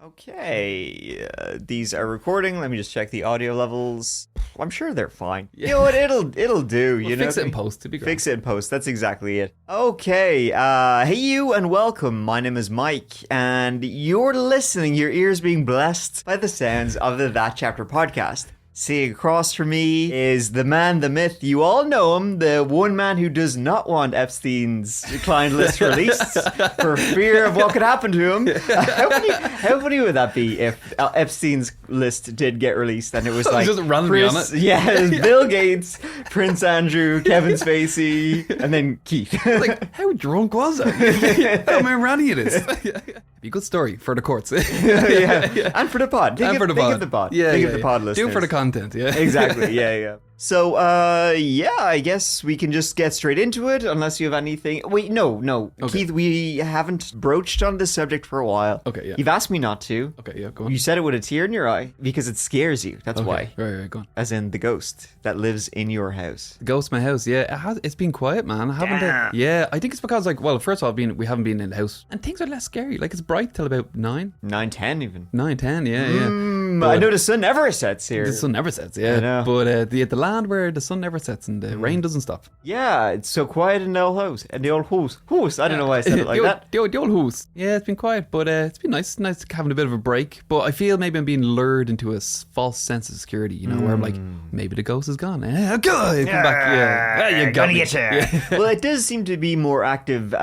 Okay, these are recording. Let me just check the audio levels. I'm sure they're fine. Yeah. You know what? It'll do. We'll you know, fix it in post. To be great. Fix it in post. That's exactly it. Okay. Hey you and welcome. My name is Mike, and you're listening. Your ears being blessed by the sounds of the That Chapter podcast. Sitting across from me is the man, the myth. You all know him, the one man who does not want Epstein's client list released for fear of what could happen to him. How funny would that be if Epstein's list did get released and it was like just randomly on it? Yeah, it was Bill Gates, Prince Andrew, Kevin Spacey, and then Keith. Like, how drunk was I? How many it is? Be a good story for the courts. Yeah, and for the pod. Think of the pod. Yeah, Think of the pod listeners. Do it for the content, yeah. Exactly, yeah. So, I guess we can just get straight into it, unless you have anything. Wait, no. Okay. Keith, we haven't broached on this subject for a while. Okay, yeah. You've asked me not to. Okay, yeah, go on. You said it with a tear in your eye, because it scares you, that's why. Right, go on. As in the ghost that lives in your house. The ghost in my house, yeah. It's been quiet, man. I haven't. Yeah, I think it's because, first of all, we haven't been in the house. And things are less scary. Like, it's bright till about 9. 9:10 even. 9:10, yeah. But I know the sun never sets here. The sun never sets, yeah. I know. But the land where the sun never sets and the rain doesn't stop. Yeah, it's so quiet in the old house. And the old house. I don't know why I said it like that. The old house. Yeah, it's been quiet, but it's been nice. Nice having a bit of a break. But I feel maybe I'm being lured into a false sense of security, where I'm like, maybe the ghost is gone. Come back. Yeah, you got me. Yeah. Well, it does seem to be more active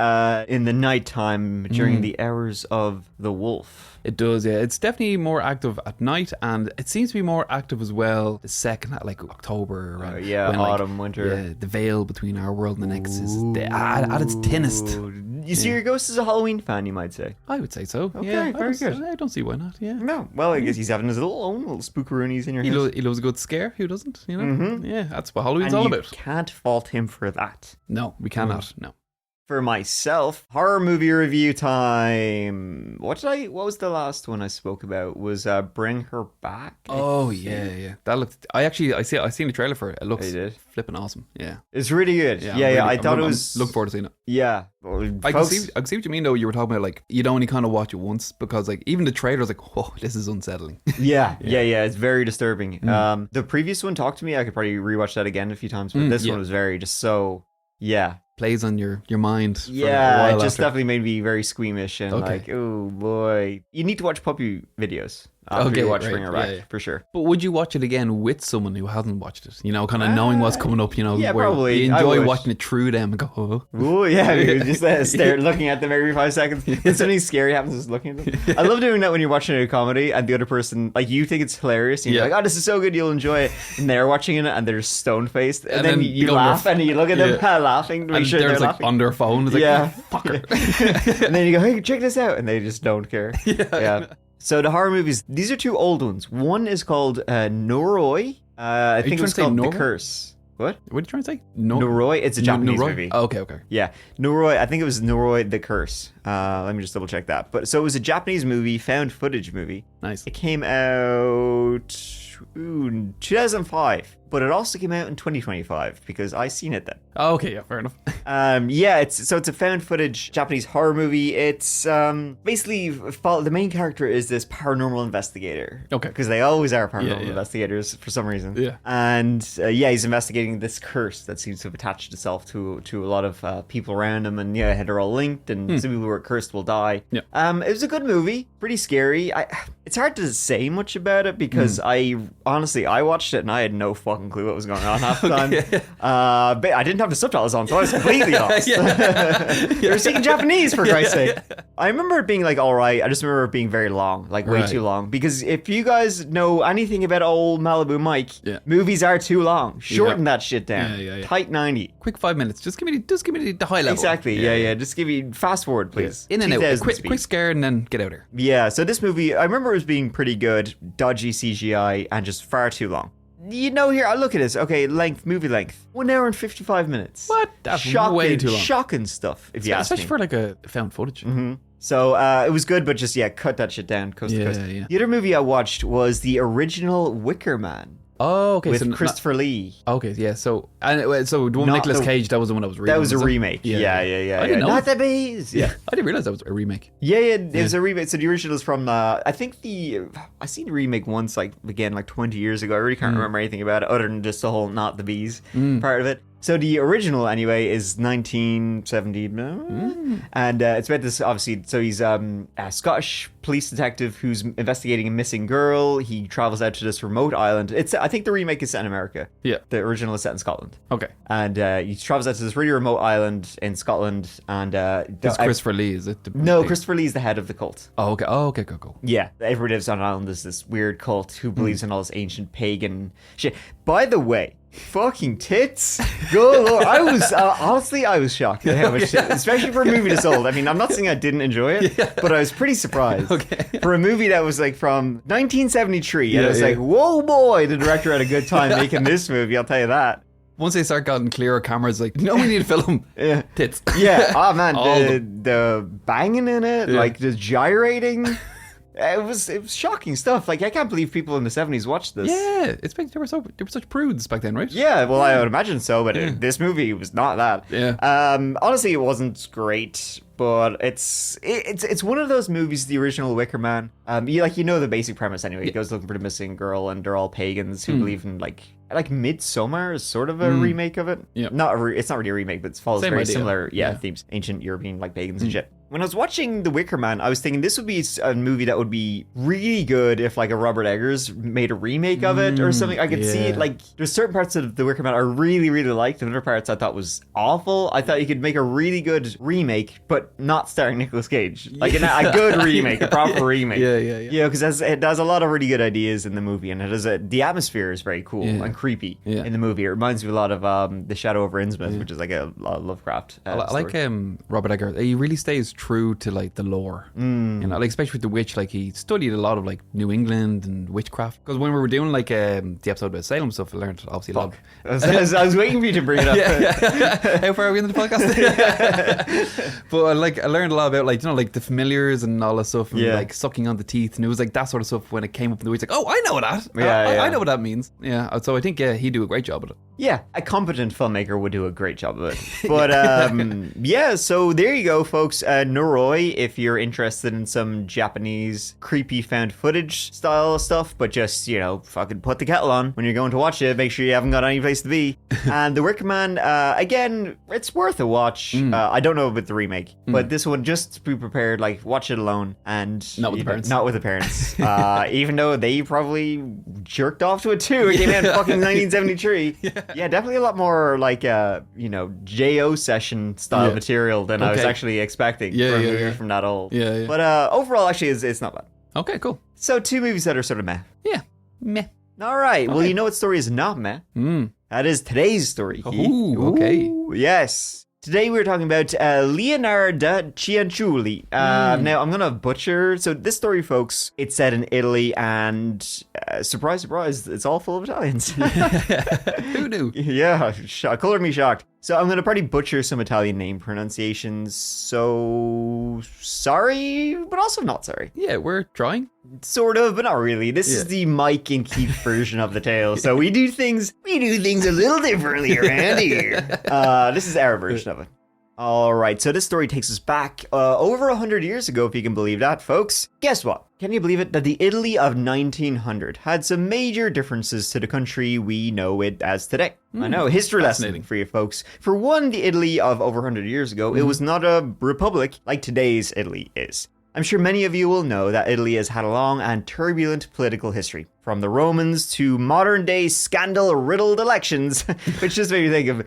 in the nighttime during the hours of the wolf. It does, yeah. It's definitely more active at night, and it seems to be more active as well the second, like October. Around, when, autumn, winter. Yeah, the veil between our world and the next is at its thinnest. You see your ghost as a Halloween fan, you might say. I would say so. Okay, yeah, very good. I don't see why not, yeah. No, well, I guess he's having his own little spookaroonies in your house. He loves a good scare, who doesn't, Yeah, that's what Halloween's and all you about. Can't fault him for that. No, we cannot, no. For myself, horror movie review time. What was the last one I spoke about? Was Bring Her Back? Oh yeah. That looked. I seen the trailer for it. It looks flipping awesome. Yeah, it's really good. Yeah. I thought it was. Look forward to seeing it. Yeah, I can see what you mean though. You were talking about like you'd only kind of watch it once because like even the trailer's like, whoa, this is unsettling. Yeah. It's very disturbing. The previous one, Talk to Me, I could probably rewatch that again a few times, but this one was very just so. Yeah. Plays on your mind. Yeah, it just definitely made me very squeamish and like, oh boy. You need to watch puppy videos after you watch Bring Her Back, for sure. But would you watch it again with someone who hasn't watched it? Kind of knowing what's coming up, yeah, where probably. you enjoy watching it through them and go, oh yeah, you just stare looking at them every 5 seconds. When something scary happens, just looking at them. I love doing that when you're watching a comedy and the other person, like you think it's hilarious and you're like, oh, this is so good, you'll enjoy it. And they're watching it and they're stone-faced. And then you laugh and you look at them laughing to make sure they're laughing. On their phone. It's like, fucker. And then you go, hey, check this out. And they just don't care. Yeah. So the horror movies, these are 2 old ones. One is called Noroi. I think it was called The Curse. What? What are you trying to say? Noroi? It's a Japanese movie. Oh, okay. Yeah. Noroi, I think it was Noroi The Curse. Let me just double check that. But so it was a Japanese movie, found footage movie. Nice. It came out 2005. But it also came out in 2025 because I seen it then. Oh, okay, yeah, fair enough. It's a found footage Japanese horror movie. It's basically the main character is this paranormal investigator. Okay. Because they always are paranormal investigators for some reason. Yeah. And he's investigating this curse that seems to have attached itself to a lot of people around him, and they're all linked, and some people who are cursed will die. Yeah. It was a good movie, pretty scary. It's hard to say much about it because I watched it and I had no fucking clue what was going on half the time. But I didn't have the subtitles on, so I was completely lost. They were speaking Japanese, for Christ's sake. I remember it being like alright. I just remember it being very long, like way too long. Because if you guys know anything about old Malibu Mike, movies are too long. Shorten that shit down. Tight 90. Quick 5 minutes. Just give me the high level. Exactly. Yeah. Just give me fast forward, please. In and out. Quick scare and then get out here. Yeah. So this movie, I remember it was being pretty good, dodgy CGI, and just far too long. Here, I look at this. Okay, movie length. 1 hour and 55 minutes. What? That's way too long. Shocking stuff, if you ask me. Especially for like a found footage. Mm-hmm. So it was good, but just, cut that shit down coast to coast. Yeah. The other movie I watched was the original Wicker Man. Oh, okay. with so Christopher Lee. Okay, yeah. So so the one with Not Nicolas the- Cage, that was the one that was That was a was it? remake. Yeah. I didn't know. Not the bees. Yeah, I didn't realize that was a remake. Yeah, it was a remake. So the original is from, I think I seen the remake once, like, again, like 20 years ago. I really can't remember anything about it other than just the whole not the bees part of it. So the original, anyway, is 1970, and it's about this, obviously, so he's a Scottish police detective who's investigating a missing girl. He travels out to this remote island. I think the remake is set in America. Yeah. The original is set in Scotland. Okay. And he travels out to this really remote island in Scotland, and... It's Christopher Lee, is it? No, Christopher Lee is the head of the cult. Oh, okay. Oh, okay, cool. Yeah, everybody lives on an island. There's this weird cult who believes in all this ancient pagan shit. By the way, fucking tits. Good Lord. I was, honestly, I was shocked at how much shit, especially for a movie this old. I mean, I'm not saying I didn't enjoy it, but I was pretty surprised. Okay. For a movie that was like from 1973, and I was like, whoa, boy, the director had a good time making this movie, I'll tell you that. Once they start getting clearer cameras, like, no, we need to film tits. Yeah, oh man, All the banging in it, like the gyrating. It was shocking stuff. Like, I can't believe people in the 70s watched this. Yeah, they were such prudes back then, right? Yeah, well, I would imagine so, but this movie was not that. Yeah. Honestly, it wasn't great, but it's one of those movies, the original Wicker Man. You know the basic premise anyway. He goes looking for the missing girl, and they're all pagans who believe in like Midsommar is sort of a remake of it. Yeah. It's not really a remake, but it follows Same very idea. similar themes, ancient European like pagans and shit. When I was watching The Wicker Man, I was thinking this would be a movie that would be really good if like a Robert Eggers made a remake of it or something. I could see it, like there's certain parts of The Wicker Man I really, really liked, and other parts I thought was awful. I thought you could make a really good remake, but not starring Nicolas Cage. Like a good remake, a proper remake. Yeah. Yeah, because it has a lot of really good ideas in the movie, and the atmosphere is very cool and creepy in the movie. It reminds me a lot of The Shadow over Innsmouth, which is like a Lovecraft. I like Robert Eggers. He really stays true to like the lore. You know, like especially with The Witch, like he studied a lot of like New England and witchcraft. Because when we were doing like the episode about Salem stuff, I learned obviously a lot. I was waiting for you to bring it up. How far are we into the podcast? But I learned a lot about like like the familiars and all that stuff, and like sucking on the teeth, and it was like that sort of stuff when it came up in The Witch. Like, oh, I know that. I know what that means. Yeah, so I think he'd do a great job at it. Yeah, a competent filmmaker would do a great job of it. But so there you go, folks. Noroi, if you're interested in some Japanese creepy found footage style stuff, but just, fucking put the kettle on when you're going to watch it. Make sure you haven't got any place to be. And The Wicker Man, again, it's worth a watch. I don't know about the remake, but this one, just be prepared, like, watch it alone. And not with the parents. Not with the parents. Even though they probably jerked off to it too. It came out in fucking 1973. Yeah, definitely a lot more like J.O. session style material than I was actually expecting for a movie from that old. Yeah. But overall, actually, it's not bad. Okay, cool. So 2 movies that are sort of meh. Yeah, meh. All right. Well, you know what story is not meh? That is today's story. Ooh, okay. Yes. Today we're talking about Leonarda Cianciulli. Now, I'm going to butcher. So this story, folks, it's set in Italy, and surprise, surprise, it's all full of Italians. Who knew? Yeah, color me shocked. So I'm going to probably butcher some Italian name pronunciations. So sorry, but also not sorry. Yeah, we're trying. Sort of, but not really. This is the Mike and Keith version of the tale. So we do things a little differently around here. This is our version of it. All right, so this story takes us back over 100 years ago, if you can believe that, folks. Guess what? Can you believe it that the Italy of 1900 had some major differences to the country we know it as today? I know, history lesson for you folks. For one, the Italy of over 100 years ago, it was not a republic like today's Italy is. I'm sure many of you will know that Italy has had a long and turbulent political history, from the Romans to modern-day scandal-riddled elections, which just made me think of,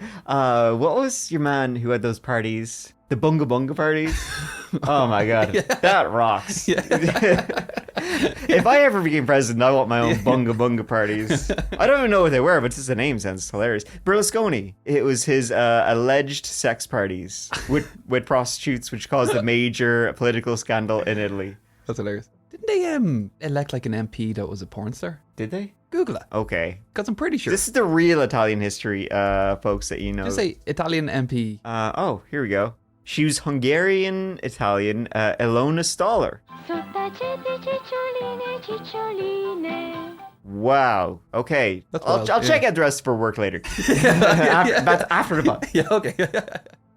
what was your man who had those parties? The Bunga Bunga parties? Oh my god, that rocks. If I ever became president, I want my own Bunga Bunga parties. I don't even know what they were, but just the name sounds hilarious. Berlusconi, it was his alleged sex parties with prostitutes, which caused a major political scandal in Italy. That's hilarious. Didn't they elect like an MP that was a porn star? Did they? Google it. Okay. Because I'm pretty sure. This is the real Italian history, folks, that you know. Just say Italian MP. Here we go. She was Hungarian-Italian, Ilona Stoller. Wow. Okay. I'll check out the rest for work later. After the pod. Yeah, okay.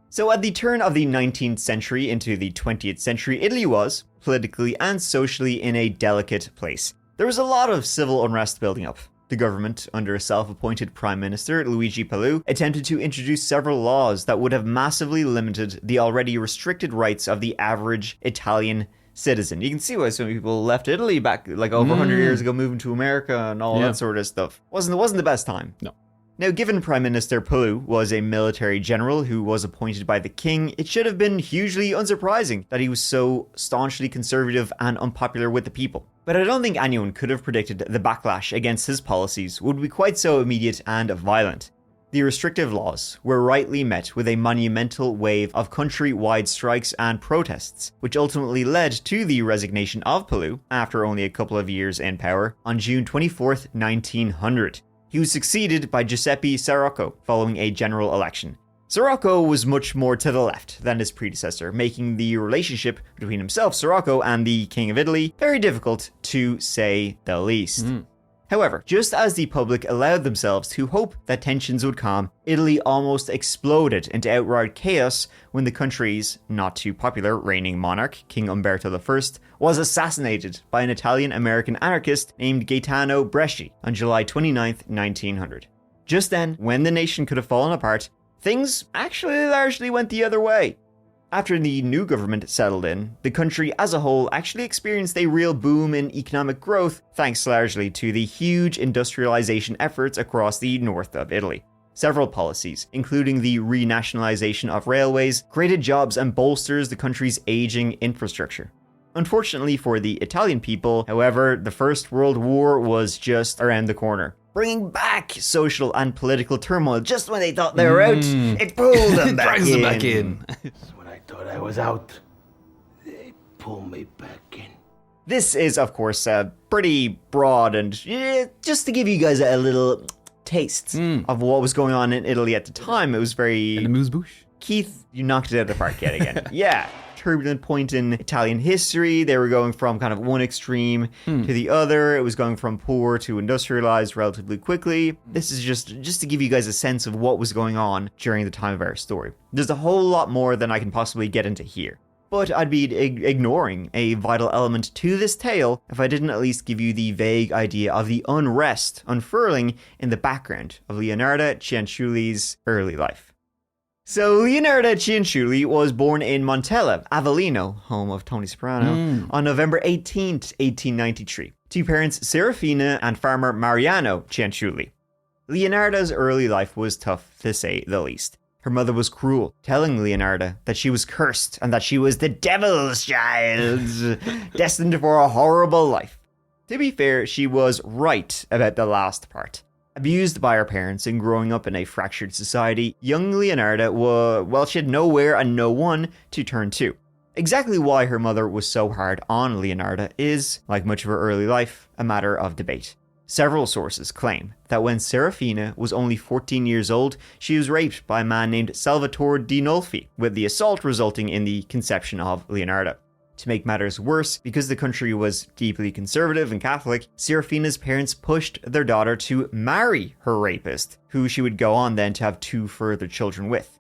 So at the turn of the 19th century into the 20th century, Italy was, politically and socially, in a delicate place. There was a lot of civil unrest building up. The government, under a self-appointed Prime Minister, Luigi Palù, attempted to introduce several laws that would have massively limited the already restricted rights of the average Italian citizen. You can see why so many people left Italy back like over 100 years ago, moving to America and all that sort of stuff. Wasn't the best time. No. Now, given Prime Minister Palù was a military general who was appointed by the king, it should have been hugely unsurprising that he was so staunchly conservative and unpopular with the people. But I don't think anyone could have predicted the backlash against his policies would be quite so immediate and violent. The restrictive laws were rightly met with a monumental wave of countrywide strikes and protests, which ultimately led to the resignation of Palù after only a couple of years in power on June 24th, 1900. He was succeeded by Giuseppe Sirocco following a general election. Sirocco was much more to the left than his predecessor, making the relationship between himself, Sirocco, and the King of Italy very difficult, to say the least. However, just as the public allowed themselves to hope that tensions would calm, Italy almost exploded into outright chaos when the country's not too popular reigning monarch, King Umberto I, was assassinated by an Italian-American anarchist named Gaetano Bresci on July 29th, 1900. Just then, when the nation could have fallen apart, things actually largely went the other way. After the new government settled in, the country as a whole actually experienced a real boom in economic growth, thanks largely to the huge industrialization efforts across the north of Italy. Several policies, including the renationalization of railways, created jobs and bolsters the country's aging infrastructure. Unfortunately for the Italian people, however, the First World War was just around the corner, bringing back social and political turmoil just when they thought they were out. It pulled them back in. When I thought I was out, they pulled me back in. This is, of course, pretty broad and just to give you guys a little taste of what was going on in Italy at the time. It was very... And the moose-bouche. Keith, you knocked it out of the park yet again. Yeah. Turbulent point in Italian history. They were going from kind of one extreme to the other. It was going from poor to industrialized relatively quickly. This is just to give you guys a sense of what was going on during the time of our story. There's a whole lot more than I can possibly get into here. But I'd be ignoring a vital element to this tale if I didn't at least give you the vague idea of the unrest unfurling in the background of Leonarda Cianciulli's early life. So Leonarda Cianciulli was born in Montella, Avellino, home of Tony Soprano, on November 18th, 1893, to parents Serafina and farmer Mariano Cianciulli. Leonarda's early life was tough, to say the least. Her mother was cruel, telling Leonarda that she was cursed and that she was the devil's child, destined for a horrible life. To be fair, she was right about the last part. Abused by her parents and growing up in a fractured society, young Leonarda, she had nowhere and no one to turn to. Exactly why her mother was so hard on Leonarda is, like much of her early life, a matter of debate. Several sources claim that when Serafina was only 14 years old, she was raped by a man named Salvatore Dinolfi, with the assault resulting in the conception of Leonarda. To make matters worse, because the country was deeply conservative and Catholic, Serafina's parents pushed their daughter to marry her rapist, who she would go on then to have 2 further children with.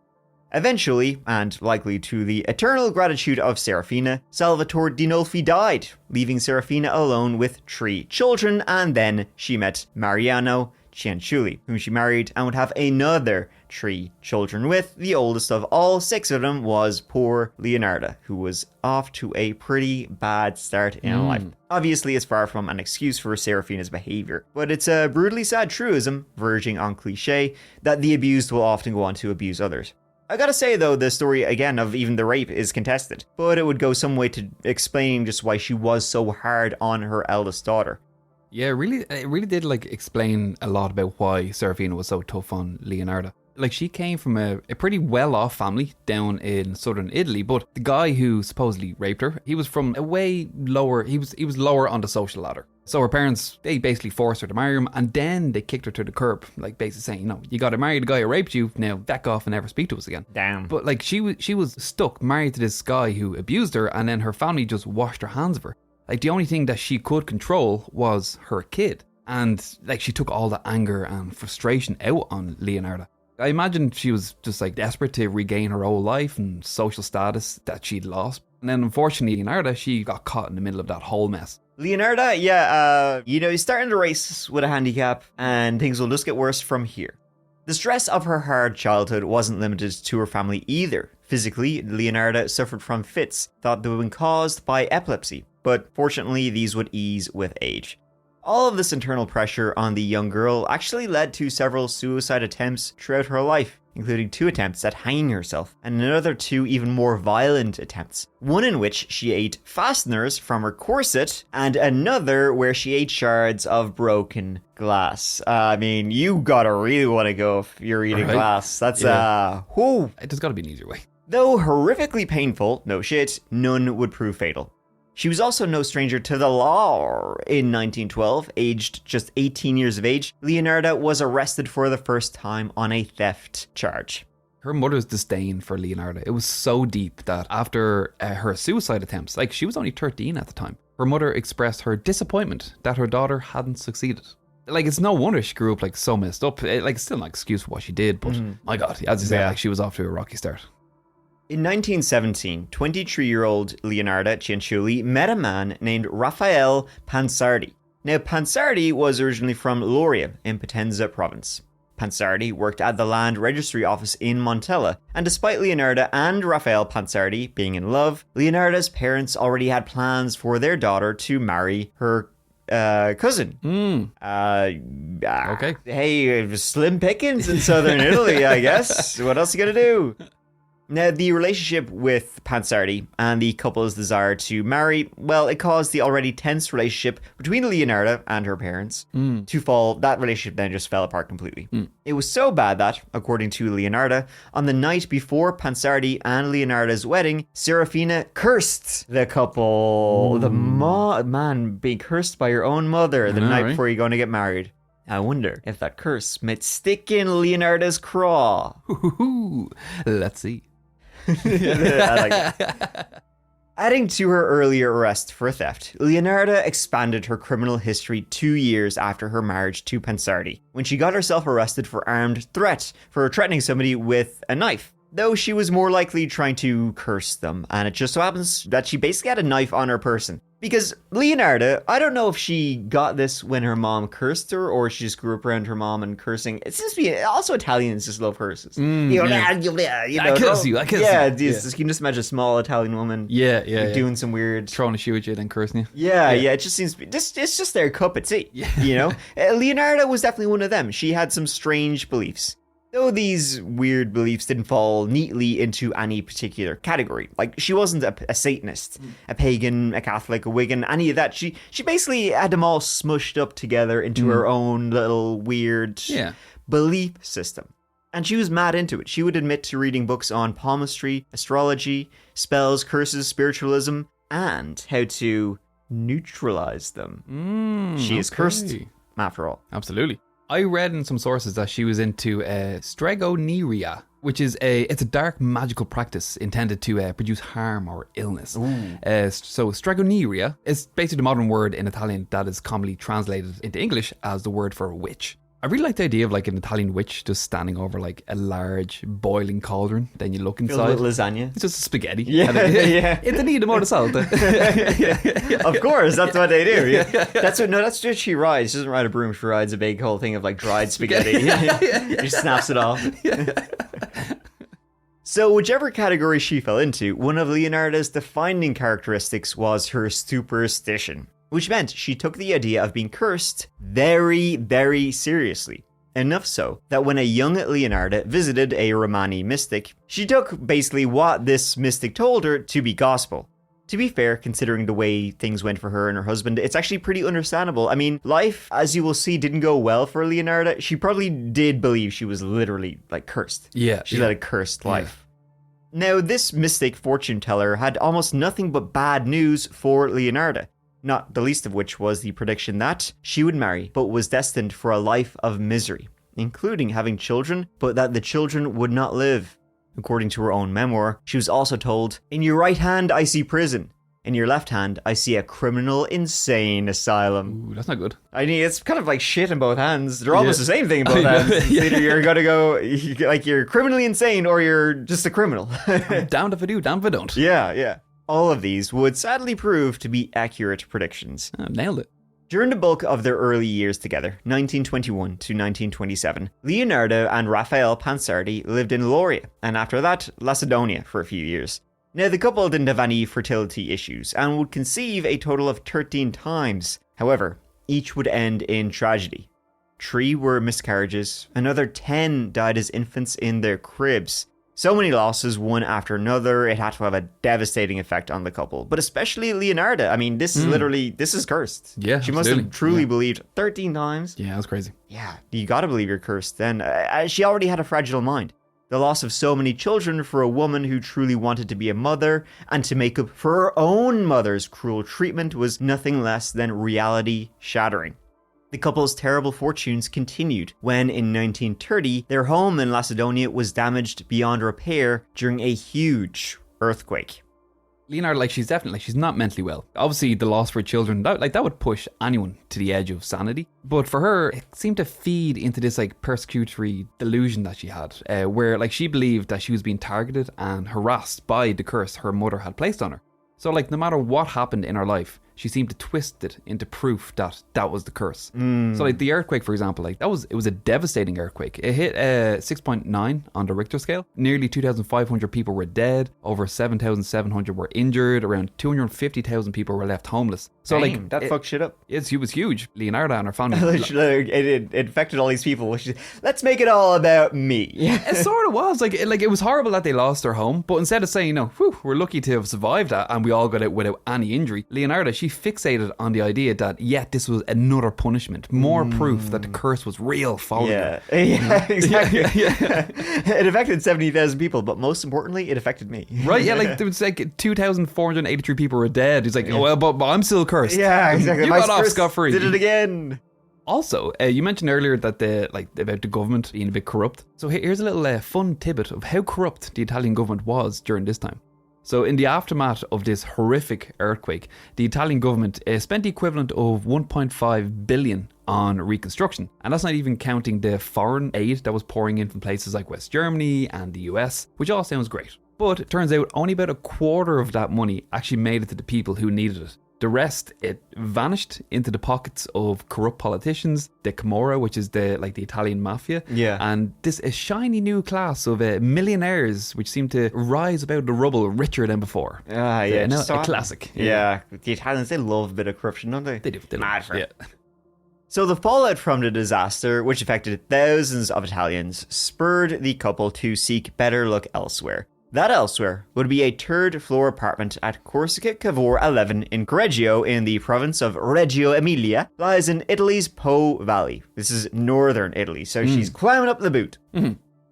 Eventually, and likely to the eternal gratitude of Serafina, Salvatore Dinolfi died, leaving Serafina alone with 3 children, and then she met Mariano Cianciulli, whom she married and would have another 3 children with. The oldest of all 6 of them was poor Leonarda, who was off to a pretty bad start in life. Obviously, it's far from an excuse for Serafina's behavior, but it's a brutally sad truism, verging on cliche, that the abused will often go on to abuse others. I gotta say though, the story again of even the rape is contested, but it would go some way to explaining just why she was so hard on her eldest daughter. Yeah, it really did explain a lot about why Serafina was so tough on Leonarda. She came from a pretty well-off family down in southern Italy, but the guy who supposedly raped her, he was from a way lower, he was lower on the social ladder. So her parents, they basically forced her to marry him, and then they kicked her to the curb, basically saying, you gotta marry the guy who raped you, now back off and never speak to us again. Damn. But she was stuck, married to this guy who abused her, and then her family just washed their hands of her. The only thing that she could control was her kid. And like she took all the anger and frustration out on Leonarda. I imagine she was just like desperate to regain her old life and social status that she'd lost. And then unfortunately, Leonarda, she got caught in the middle of that whole mess. Leonarda, he's starting to race with a handicap, and things will just get worse from here. The stress of her hard childhood wasn't limited to her family either. Physically, Leonarda suffered from fits thought to have been caused by epilepsy, but fortunately these would ease with age. All of this internal pressure on the young girl actually led to several suicide attempts throughout her life, including 2 attempts at hanging herself, and another 2 even more violent attempts. One in which she ate fasteners from her corset, and another where she ate shards of broken glass. I mean, you gotta really want to go if you're eating glass. That's, whoo. There's gotta be an easier way. Though horrifically painful, no shit, none would prove fatal. She was also no stranger to the law. In 1912, aged just 18 years of age, Leonarda was arrested for the first time on a theft charge. Her mother's disdain for Leonarda, it was so deep that after her suicide attempts, like she was only 13 at the time, her mother expressed her disappointment that her daughter hadn't succeeded. Like, it's no wonder she grew up like so messed up. Like, it's still not an excuse for what she did, but my God, as you said, like she was off to a rocky start. In 1917, 23-year-old Leonarda Cianciulli met a man named Raffaele Pansardi. Now, Pansardi was originally from Lauria in Potenza province. Pansardi worked at the land registry office in Montella, and despite Leonarda and Raffaele Pansardi being in love, Leonarda's parents already had plans for their daughter to marry her cousin. Okay. Hey, it was slim pickings in southern Italy, I guess. What else you gonna do? Now, the relationship with Pansardi and the couple's desire to marry, well, it caused the already tense relationship between Leonarda and her parents to fall. That relationship then just fell apart completely. It was so bad that, according to Leonarda, on the night before Pansardi and Leonarda's wedding, Serafina cursed the couple. The man being cursed by your own mother the night before you're going to get married. I wonder if that curse might stick in Leonarda's craw. Let's see. I like it. Adding to her earlier arrest for theft, Leonarda expanded her criminal history 2 years after her marriage to Pansardi, when she got herself arrested for armed threat for threatening somebody with a knife. Though she was more likely trying to curse them, and it just so happens that she basically had a knife on her person. Because Leonarda, I don't know if she got this when her mom cursed her, or she just grew up around her mom and cursing. It seems to be, also Italians just love curses. I curse you, I curse you. You can just imagine a small Italian woman doing some weird... throwing a shoe at you, then cursing you. Yeah, it just seems to be, it's just their cup of tea, you know? Leonarda was definitely one of them. She had some strange beliefs. Though these weird beliefs didn't fall neatly into any particular category. Like, she wasn't a Satanist, a pagan, a Catholic, a Wiccan, any of that. She basically had them all smushed up together into her own little weird belief system. And she was mad into it. She would admit to reading books on palmistry, astrology, spells, curses, spiritualism, and how to neutralize them. She is cursed, after all. Absolutely. I read in some sources that she was into stregoneria, which is it's a dark magical practice intended to produce harm or illness. So stregoneria is basically the modern word in Italian that is commonly translated into English as the word for witch. I really like the idea of like an Italian witch just standing over like a large boiling cauldron. Then you look inside. Filled with lasagna. It's just spaghetti. It need more salt. Of course, that's what they do. That's what she rides. She doesn't ride a broom. She rides a big whole thing of like dried spaghetti. She snaps it off. So whichever category she fell into, one of Leonarda's defining characteristics was her superstition, which meant she took the idea of being cursed very, very seriously. Enough so that when a young Leonarda visited a Romani mystic, she took basically what this mystic told her to be gospel. To be fair, considering the way things went for her and her husband, it's actually pretty understandable. I mean, life, as you will see, didn't go well for Leonarda. She probably did believe she was literally, like, cursed. She led a cursed life. Now, this mystic fortune teller had almost nothing but bad news for Leonarda. Not the least of which was the prediction that she would marry, but was destined for a life of misery, including having children, but that the children would not live. According to her own memoir, she was also told, "In your right hand I see prison, In your left hand, I see a criminal insane asylum. Ooh, that's not good. I mean, it's kind of like shit in both hands. They're almost the same thing in both I know, hands. yeah. Either you're gonna go, like, you're criminally insane or you're just a criminal. Damned if I do, damned if I don't. Yeah. All of these would sadly prove to be accurate predictions. Nailed it. During the bulk of their early years together, 1921 to 1927, Leonarda and Raphael Pansardi lived in Lauria, and after that, Lacedonia for a few years. Now, the couple didn't have any fertility issues and would conceive a total of 13 times. However, each would end in tragedy. 3 were miscarriages, another 10 died as infants in their cribs. So many losses, one after another, it had to have a devastating effect on the couple. But especially Leonarda. I mean, this is cursed. Yeah, she must absolutely. have truly Yeah. believed 13 times. Yeah, that's crazy. Yeah, you gotta believe you're cursed then. She already had a fragile mind. The loss of so many children for a woman who truly wanted to be a mother and to make up for her own mother's cruel treatment was nothing less than reality shattering. The couple's terrible fortunes continued when, in 1930, their home in Lacedonia was damaged beyond repair during a huge earthquake. Leonarda, she's not mentally well. Obviously, the loss for children, that would push anyone to the edge of sanity. But for her, it seemed to feed into this persecutory delusion that she had, where she believed that she was being targeted and harassed by the curse her mother had placed on her. So no matter what happened in her life, she seemed to twist it into proof that that was the curse. So the earthquake, for example, it was a devastating earthquake. It hit 6.9 on the Richter scale. Nearly 2,500 people were dead. Over 7,700 were injured. Around 250,000 people were left homeless. So Dang, that fucked shit up. It was huge. Leonarda and her family. It affected all these people. Let's make it all about me. It sort of was. It was horrible that they lost their home, but instead of saying, we're lucky to have survived that and we all got out without any injury, Leonarda, she fixated on the idea that, this was another punishment. More proof that the curse was real following her. Yeah, exactly. It affected 70,000 people, but most importantly, it affected me. Right, yeah, there was 2,483 people were dead. He's but I'm still cursed. Yeah, exactly. You My got off curse scot-free. did it again. Also, you mentioned earlier that about the government being a bit corrupt. So here's a little fun tidbit of how corrupt the Italian government was during this time. So in the aftermath of this horrific earthquake, the Italian government spent the equivalent of 1.5 billion on reconstruction. And that's not even counting the foreign aid that was pouring in from places like West Germany and the US, which all sounds great. But it turns out only about a quarter of that money actually made it to the people who needed it. The rest, it vanished into the pockets of corrupt politicians, the Camorra, which is the Italian mafia, and this a shiny new class of millionaires, which seem to rise about the rubble richer than before. A classic. Yeah, the Italians, they love a bit of corruption, don't they? They do. They Mad love for it. it. So the fallout from the disaster, which affected thousands of Italians, spurred the couple to seek better luck elsewhere. That elsewhere would be a third-floor apartment at Corsica Cavour 11 in Reggio in the province of Reggio Emilia, lies in Italy's Po Valley. This is northern Italy, so she's climbing up the boot.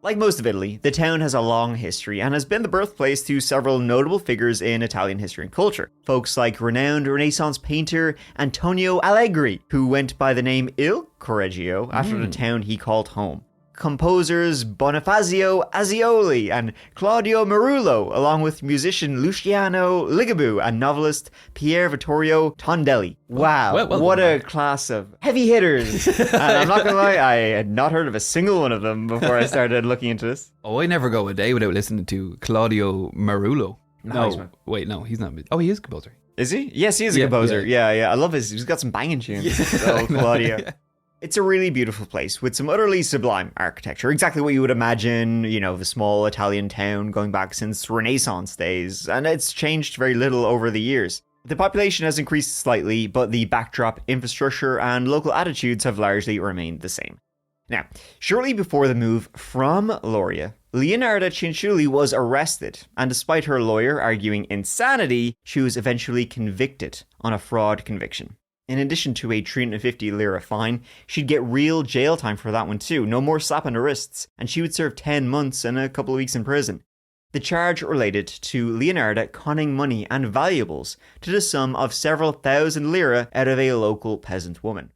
Like most of Italy, the town has a long history and has been the birthplace to several notable figures in Italian history and culture. Folks like renowned Renaissance painter Antonio Allegri, who went by the name Il Correggio after the town he called home. Composers Bonifacio Azzioli and Claudio Marullo, along with musician Luciano Ligabue and novelist Pier Vittorio Tondelli. Wow, what a class of heavy hitters. And I'm not gonna lie, I had not heard of a single one of them before I started looking into this. Oh, I never go a day without listening to Claudio Marullo. No, he's not. Oh, he is a composer. Is he? Yes, he is a composer. Yeah. I love he's got some banging tunes. Claudio. It's a really beautiful place with some utterly sublime architecture. Exactly what you would imagine, the small Italian town going back since Renaissance days. And it's changed very little over the years. The population has increased slightly, but the backdrop, infrastructure, and local attitudes have largely remained the same. Now, shortly before the move from Lauria, Leonarda Cianciulli was arrested, and despite her lawyer arguing insanity, she was eventually convicted on a fraud conviction. In addition to a 350 lira fine, she'd get real jail time for that one too, no more slap on the wrists, and she would serve 10 months and a couple of weeks in prison. The charge related to Leonarda conning money and valuables to the sum of several thousand lira out of a local peasant woman.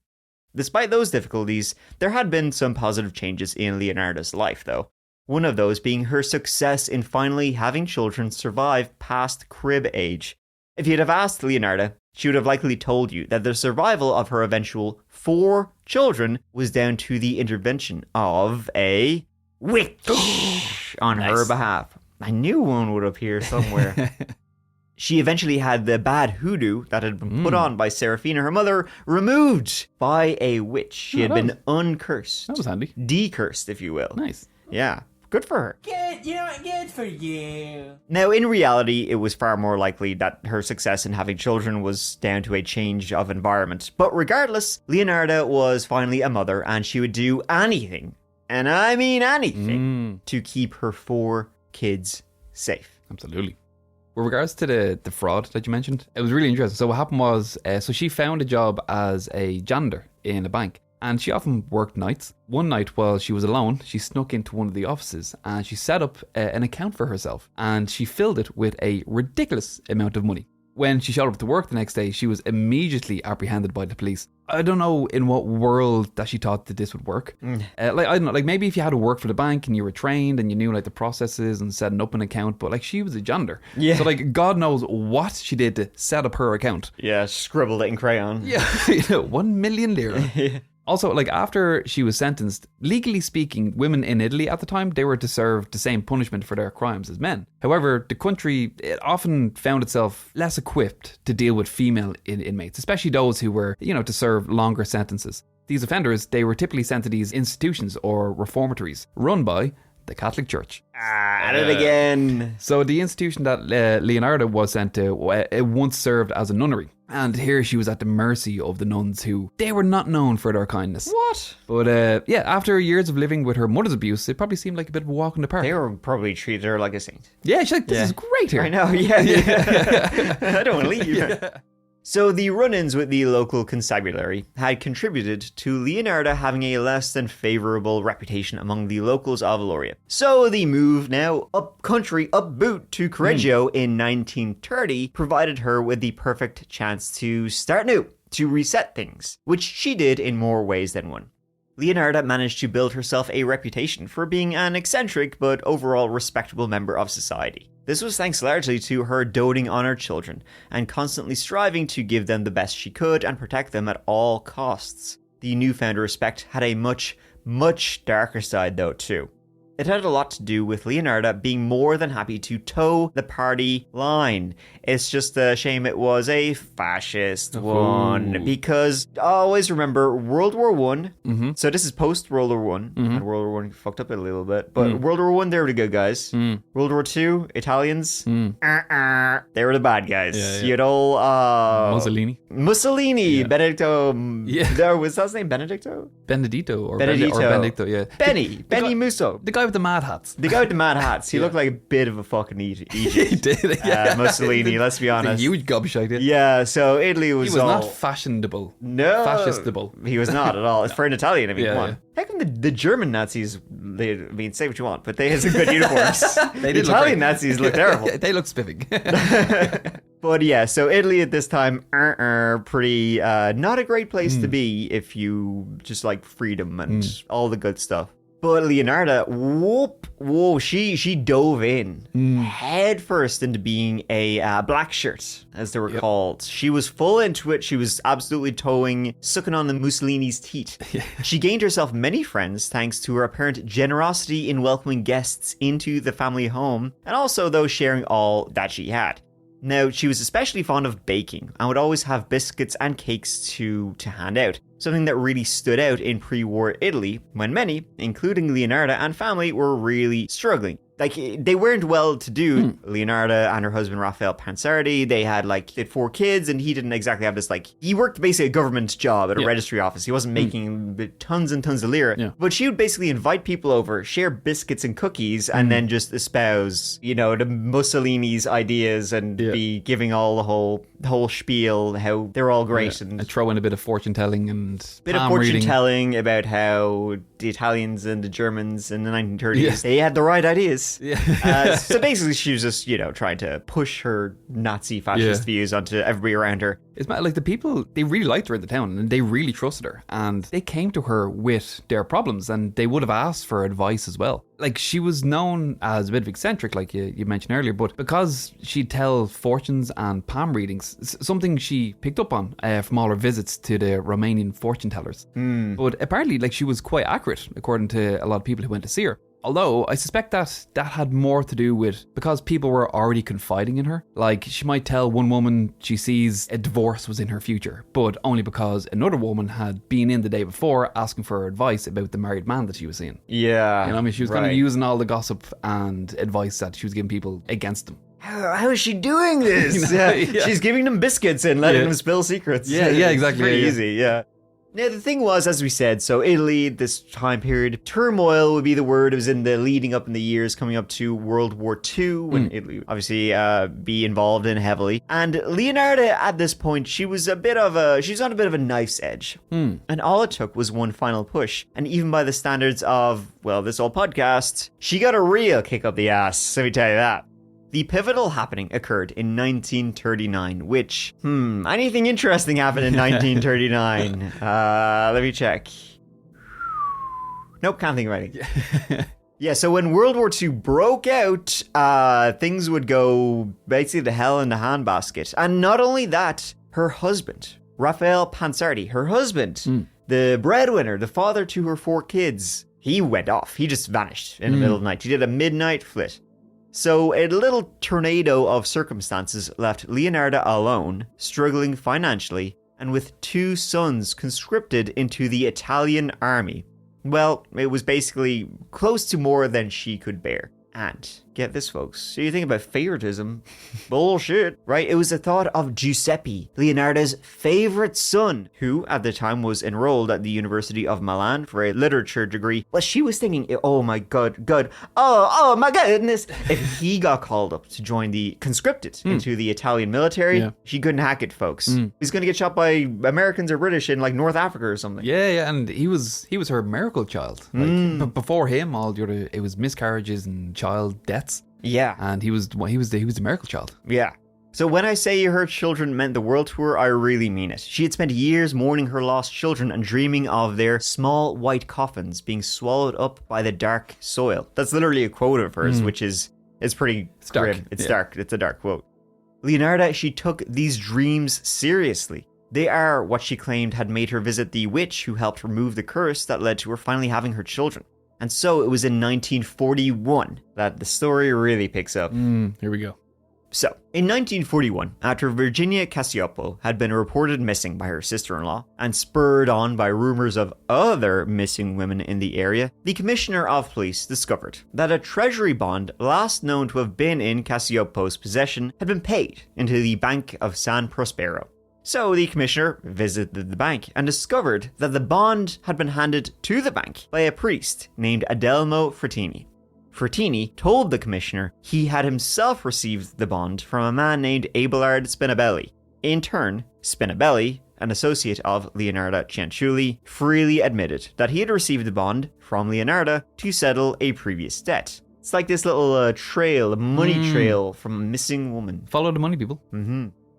Despite those difficulties, there had been some positive changes in Leonarda's life though. One of those being her success in finally having children survive past crib age. If you'd have asked Leonarda, she would have likely told you that the survival of her eventual 4 children was down to the intervention of a witch on her behalf. I knew one would appear somewhere. She eventually had the bad hoodoo that had been put on by Seraphina, her mother, removed by a witch. She had been uncursed. That was handy. Decursed, if you will. Nice. Yeah. Good for her. Good for you. Now, in reality, it was far more likely that her success in having children was down to a change of environment. But regardless, Leonarda was finally a mother, and she would do anything, and I mean anything, to keep her 4 kids safe. Absolutely. With regards to the fraud that you mentioned, it was really interesting. So what happened was, so she found a job as a janitor in a bank. And she often worked nights. One night while she was alone, she snuck into one of the offices and she set up an account for herself. And she filled it with a ridiculous amount of money. When she showed up to work the next day, she was immediately apprehended by the police. I don't know in what world that she thought that this would work. I don't know, like maybe if you had to work for the bank and you were trained and you knew like the processes and setting up an account, but like she was a janitor. Yeah. So like God knows what she did to set up her account. Yeah, scribbled it in crayon. Yeah, 1 million lira. Also, like after she was sentenced, legally speaking, women in Italy at the time, they were to serve the same punishment for their crimes as men. However, the country, it often found itself less equipped to deal with female inmates, especially those who were, to serve longer sentences. These offenders, they were typically sent to these institutions or reformatories run by the Catholic Church. At it again. So the institution that Leonarda was sent to, it once served as a nunnery. And here she was at the mercy of the nuns who, they were not known for their kindness. What? But after years of living with her mother's abuse, it probably seemed like a bit of a walk in the park. They were probably treated her like a saint. Yeah, she's like, this is great here. I know, yeah. I don't want to leave. Yeah. So the run-ins with the local constabulary had contributed to Leonarda having a less than favourable reputation among the locals of Aloria. So the move now up country, up boot to Reggio in 1930 provided her with the perfect chance to start new, to reset things, which she did in more ways than one. Leonarda managed to build herself a reputation for being an eccentric but overall respectable member of society. This was thanks largely to her doting on her children and constantly striving to give them the best she could and protect them at all costs. The newfound respect had a much, much darker side though too. It had a lot to do with Leonarda being more than happy to toe the party line. It's just a shame it was a fascist one. Because always remember World War One. So this is post World War One. And World War One fucked up a little bit. But World War One, they were the good guys. World War Two, Italians, they were the bad guys. Yeah. You had all Mussolini, Benedicto. Yeah. Was that his name? Benedicto? Benedito or Benedito. Benedicto, yeah. Benny Musso. The guy with the mad hats. The guy with the mad hats. He looked like a bit of a fucking Egypt. He did, yeah. Mussolini, let's be honest. A huge gobshite. Yeah, so Italy was He was all... not fashionable. No. Fascistable. He was not at all. For an Italian, I mean, Yeah, come on. yeah. How come the German Nazis, say what you want, but they had some good uniforms. They The did look Italian great. Nazis look terrible. They look spiffing. But yeah, so Italy at this time, pretty, not a great place to be if you just like freedom and all the good stuff. But Leonarda, she dove in head first into being a black shirt, as they were called. She was full into it. She was absolutely sucking on the Mussolini's teat. She gained herself many friends thanks to her apparent generosity in welcoming guests into the family home, and also though sharing all that she had. Now, she was especially fond of baking and would always have biscuits and cakes to hand out, something that really stood out in pre-war Italy when many, including Leonarda and family, were really struggling. Like, they weren't well-to-do. Leonarda and her husband, Raphael Pansardi, they had 4 kids, and he didn't exactly have this, he worked basically a government job at a registry office. He wasn't making tons and tons of lira. Yeah. But she would basically invite people over, share biscuits and cookies, and then just espouse, the Mussolini's ideas and be giving all the whole spiel, how they're all great. Yeah. And throw in a bit of fortune-telling and bit of fortune-telling about how the Italians and the Germans in the 1930s, they had the right ideas. Nazis. So basically, she was just, trying to push her Nazi fascist views onto everybody around her. It's like the people, they really liked her in the town and they really trusted her. And they came to her with their problems and they would have asked for advice as well. Like, she was known as a bit of eccentric, like you mentioned earlier, but because she'd tell fortunes and palm readings, something she picked up on from all her visits to the Romanian fortune tellers. But apparently, like, she was quite accurate, according to a lot of people who went to see her. Although, I suspect that had more to do with because people were already confiding in her. Like, she might tell one woman she sees a divorce was in her future, but only because another woman had been in the day before asking for her advice about the married man that she was seeing. Yeah. I mean, she was kind of using all the gossip and advice that she was giving people against them. How is she doing this? She's giving them biscuits and letting them spill secrets. Yeah, exactly. It's pretty easy, yeah. Now, the thing was, as we said, so Italy, this time period, turmoil would be the word. It was in the leading up in the years coming up to World War II, when Italy would obviously be involved in heavily. And Leonarda, at this point, she was on a bit of a knife's edge. And all it took was one final push. And even by the standards of, well, this old podcast, she got a real kick up the ass, let me tell you that. The pivotal happening occurred in 1939, which, anything interesting happened in 1939? Let me check. Nope, can't think of anything. Yeah, so when World War II broke out, things would go basically to hell in the handbasket. And not only that, her husband, Raphael Pansardi, the breadwinner, the father to her 4 kids, he went off. He just vanished in the middle of the night. He did a midnight flit. So a little tornado of circumstances left Leonarda alone, struggling financially, and with 2 sons conscripted into the Italian army. Well, it was basically close to more than she could bear. And get this, folks. So you think about favoritism. Bullshit, right? It was the thought of Giuseppe, Leonarda's favorite son, who at the time was enrolled at the University of Milan for a literature degree. Well, she was thinking, oh my god, oh my goodness. If he got called up to join the conscripted into the Italian military, she couldn't hack it, folks. He's going to get shot by Americans or British in like North Africa or something. Yeah, and he was her miracle child. Like, before him, it was miscarriages and child deaths. Yeah. And he was the miracle child. Yeah. So when I say her children meant the world to her, I really mean it. She had spent years mourning her lost children and dreaming of their small white coffins being swallowed up by the dark soil. That's literally a quote of hers, which is pretty grim. It's dark. It's a dark quote. Leonarda, she took these dreams seriously. They are what she claimed had made her visit the witch who helped remove the curse that led to her finally having her children. And so it was in 1941 that the story really picks up. Here we go. So, in 1941, after Virginia Cassioppo had been reported missing by her sister-in-law, and spurred on by rumors of other missing women in the area, the Commissioner of Police discovered that a treasury bond last known to have been in Cassioppo's possession had been paid into the Bank of San Prospero. So the commissioner visited the bank and discovered that the bond had been handed to the bank by a priest named Adelmo Frattini. Frattini told the commissioner he had himself received the bond from a man named Abelard Spinabelli. In turn, Spinabelli, an associate of Leonarda Cianciulli, freely admitted that he had received the bond from Leonarda to settle a previous debt. It's like this little a money trail from a missing woman. Follow the money, people.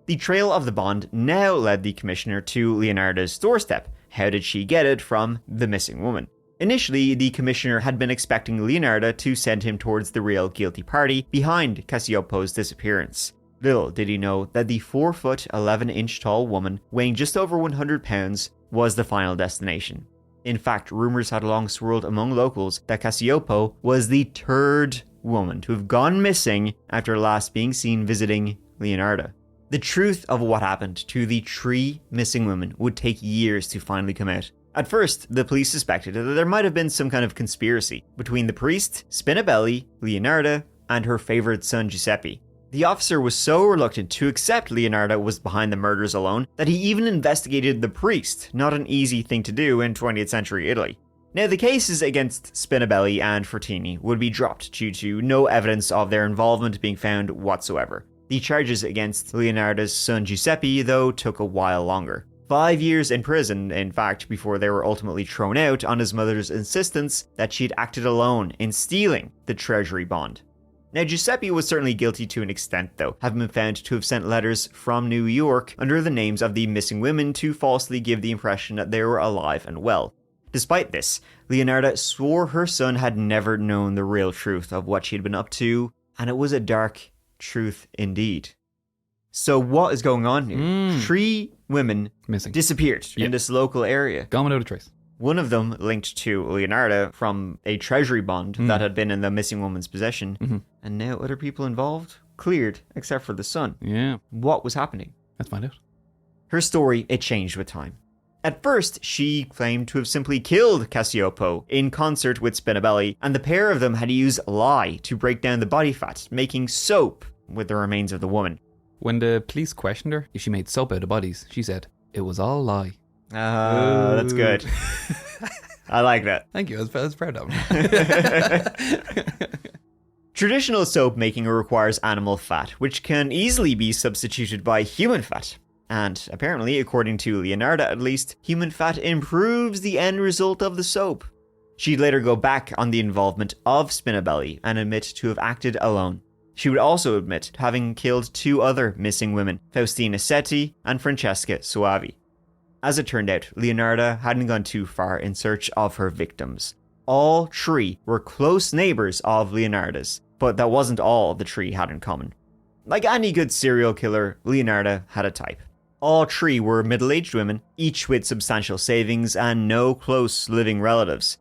The trail of the bond now led the commissioner to Leonarda's doorstep. How did she get it from the missing woman? Initially, the commissioner had been expecting Leonarda to send him towards the real guilty party behind Cassioppo's disappearance. Little did he know that the 4-foot, 11-inch tall woman, weighing just over 100 pounds, was the final destination. In fact, rumors had long swirled among locals that Cassioppo was the 3rd woman to have gone missing after last being seen visiting Leonarda. The truth of what happened to the 3 missing women would take years to finally come out. At first, the police suspected that there might have been some kind of conspiracy between the priest, Spinabelli, Leonarda, and her favorite son Giuseppe. The officer was so reluctant to accept Leonarda was behind the murders alone that he even investigated the priest, not an easy thing to do in 20th century Italy. Now, the cases against Spinabelli and Frattini would be dropped due to no evidence of their involvement being found whatsoever. The charges against Leonarda's son Giuseppe, though, took a while longer. 5 years in prison, in fact, before they were ultimately thrown out on his mother's insistence that she'd acted alone in stealing the treasury bond. Now, Giuseppe was certainly guilty to an extent, though, having been found to have sent letters from New York under the names of the missing women to falsely give the impression that they were alive and well. Despite this, Leonarda swore her son had never known the real truth of what she'd been up to, and it was a dark truth indeed. So what is going on here? 3 women Missing. disappeared in this local area. Gone without a trace. One of them linked to Leonarda from a treasury bond that had been in the missing woman's possession. And now other people involved cleared, except for the son. Yeah. What was happening? Let's find out. Her story, it changed with time. At first, she claimed to have simply killed Cassiopo in concert with Spinabelli, and the pair of them had used lye to break down the body fat, making soap with the remains of the woman. When the police questioned her if she made soap out of bodies, she said, "It was all lie." That's good. I like that. Thank you. I was proud of him. Traditional soap making requires animal fat, which can easily be substituted by human fat. And apparently, according to Leonarda at least, human fat improves the end result of the soap. She'd later go back on the involvement of Spinabelli and admit to have acted alone. She would also admit to having killed 2 other missing women, Faustina Setti and Francesca Soavi. As it turned out, Leonarda hadn't gone too far in search of her victims. All 3 were close neighbours of Leonarda's, but that wasn't all the 3 had in common. Like any good serial killer, Leonarda had a type. All 3 were middle-aged women, each with substantial savings and no close living relatives.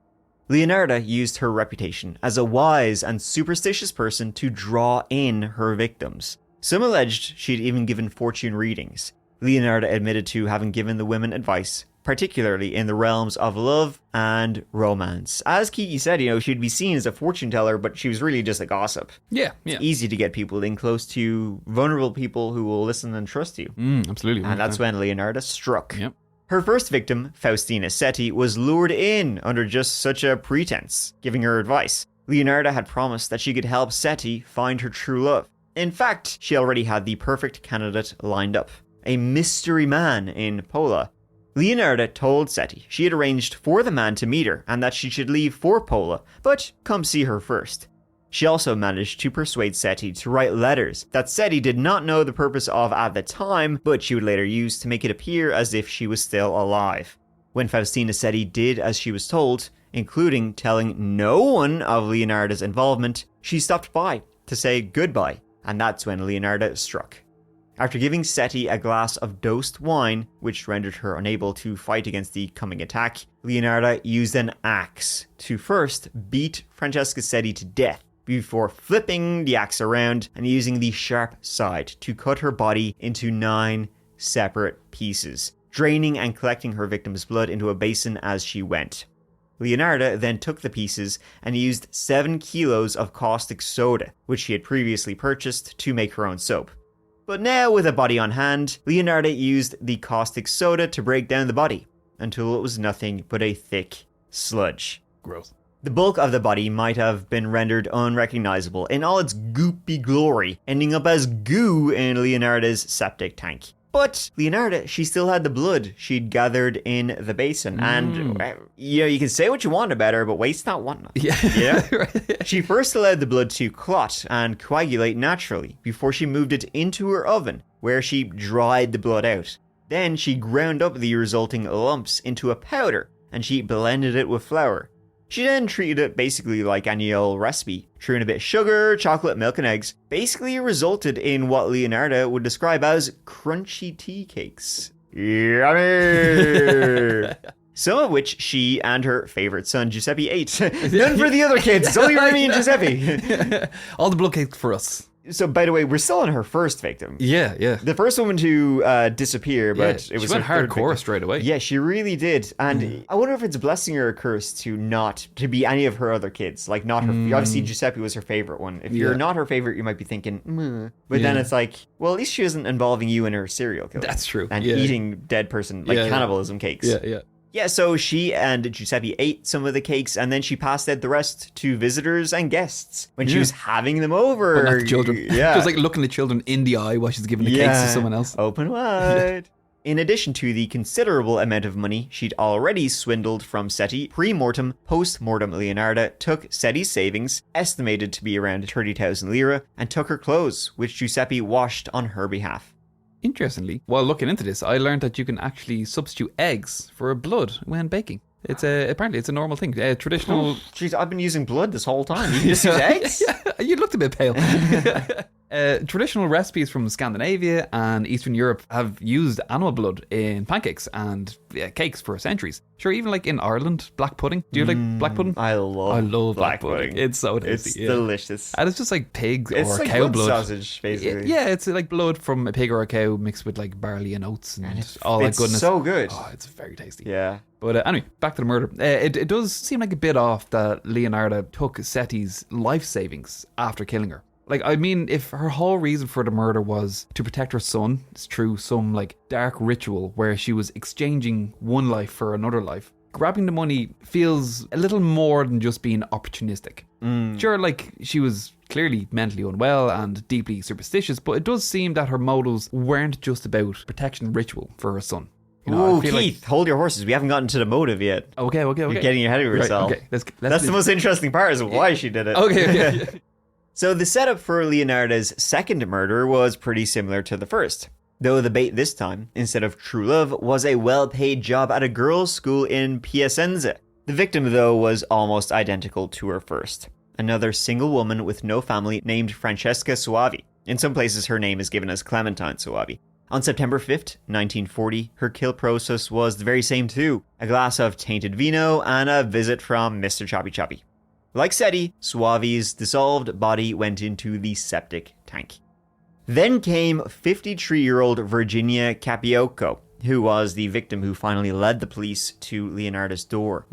Leonarda used her reputation as a wise and superstitious person to draw in her victims. Some alleged she'd even given fortune readings. Leonarda admitted to having given the women advice, particularly in the realms of love and romance. As Kiki said, she'd be seen as a fortune teller, but she was really just a gossip. Yeah. It's easy to get people in close to vulnerable people who will listen and trust you. Absolutely. And that's when Leonarda struck. Yep. Her first victim, Faustina Setti, was lured in under just such a pretense, giving her advice. Leonarda had promised that she could help Setti find her true love. In fact, she already had the perfect candidate lined up, a mystery man in Pola. Leonarda told Setti she had arranged for the man to meet her and that she should leave for Pola, but come see her first. She also managed to persuade Setti to write letters that Setti did not know the purpose of at the time, but she would later use to make it appear as if she was still alive. When Faustina Setti did as she was told, including telling no one of Leonarda's involvement, she stopped by to say goodbye, and that's when Leonarda struck. After giving Setti a glass of dosed wine, which rendered her unable to fight against the coming attack, Leonarda used an axe to first beat Francesca Setti to death, before flipping the axe around and using the sharp side to cut her body into 9 separate pieces, draining and collecting her victim's blood into a basin as she went. Leonarda then took the pieces and used 7 kilos of caustic soda, which she had previously purchased to make her own soap. But now, with a body on hand, Leonarda used the caustic soda to break down the body, until it was nothing but a thick sludge. Gross. The bulk of the body might have been rendered unrecognizable in all its goopy glory, ending up as goo in Leonarda's septic tank. But Leonarda, she still had the blood she'd gathered in the basin. And, you can say what you want about her, but waste not, want not. Yeah. Right. She first allowed the blood to clot and coagulate naturally before she moved it into her oven, where she dried the blood out. Then she ground up the resulting lumps into a powder, and she blended it with flour. She then treated it basically like any old recipe, threw in a bit of sugar, chocolate, milk, and eggs. Basically, it resulted in what Leonarda would describe as crunchy tea cakes. Yummy! Some of which she and her favorite son, Giuseppe, ate. None for the other kids. It's only Remy and Giuseppe. All the blood cakes for us. So, by the way, we're still on her first victim. Yeah. The first woman to disappear, but it was she went her third hardcore victim. straight away. Yeah, she really did. And I wonder if it's a blessing or a curse to be any of her other kids. Like, not her. Obviously, Giuseppe was her favorite one. If you're not her favorite, you might be thinking, But then it's like, well, at least she isn't involving you in her serial killing. That's true. And eating dead person, like cannibalism cakes. Yeah. Yeah, so she and Giuseppe ate some of the cakes, and then she passed out the rest to visitors and guests when she was having them over. But not the children. Yeah. It was like looking the children in the eye while she's giving the cakes to someone else. Open wide. In addition to the considerable amount of money she'd already swindled from Seti, pre-mortem, post-mortem Leonarda took Seti's savings, estimated to be around 30,000 lira, and took her clothes, which Giuseppe washed on her behalf. Interestingly, while looking into this, I learned that you can actually substitute eggs for blood when baking. Apparently it's a normal thing. Traditional. Jeez, I've been using blood this whole time. You just use eggs? Yeah, you looked a bit pale. Traditional recipes from Scandinavia and Eastern Europe have used animal blood in pancakes and cakes for centuries. Sure, even like in Ireland, black pudding. Do you like black pudding? I love black pudding. It's so tasty. It's delicious. And it's just like pig It's or like cow blood. sausage, basically. Yeah, it's like blood from a pig or a cow mixed with like barley and oats and all that goodness. It's so good. Oh, it's very tasty. Yeah. But anyway, back to the murder. It does seem like a bit off that Leonarda took Seti's life savings after killing her. Like, I mean, if her whole reason for the murder was to protect her son, it's through some like dark ritual where she was exchanging one life for another life, grabbing the money feels a little more than just being opportunistic. Sure, like she was clearly mentally unwell and deeply superstitious, but it does seem that her motives weren't just about protection ritual for her son. You know, Ooh, Keith, hold your horses. We haven't gotten to the motive yet. Okay. You're getting ahead of yourself. Right, okay, let's That's the most interesting part, is why she did it. Okay. So the setup for Leonarda's second murder was pretty similar to the first, though the bait this time, instead of true love, was a well-paid job at a girls' school in Piacenza. The victim, though, was almost identical to her first. Another single woman with no family named Francesca Soavi. In some places, her name is given as Clementine Soavi. On September 5th, 1940, her kill process was the very same too. A glass of tainted vino and a visit from Mr. Choppy Choppy. Like Seti, Soavi's dissolved body went into the septic tank. Then came 53-year-old Virginia Capiocco, who was the victim who finally led the police to Leonarda's door.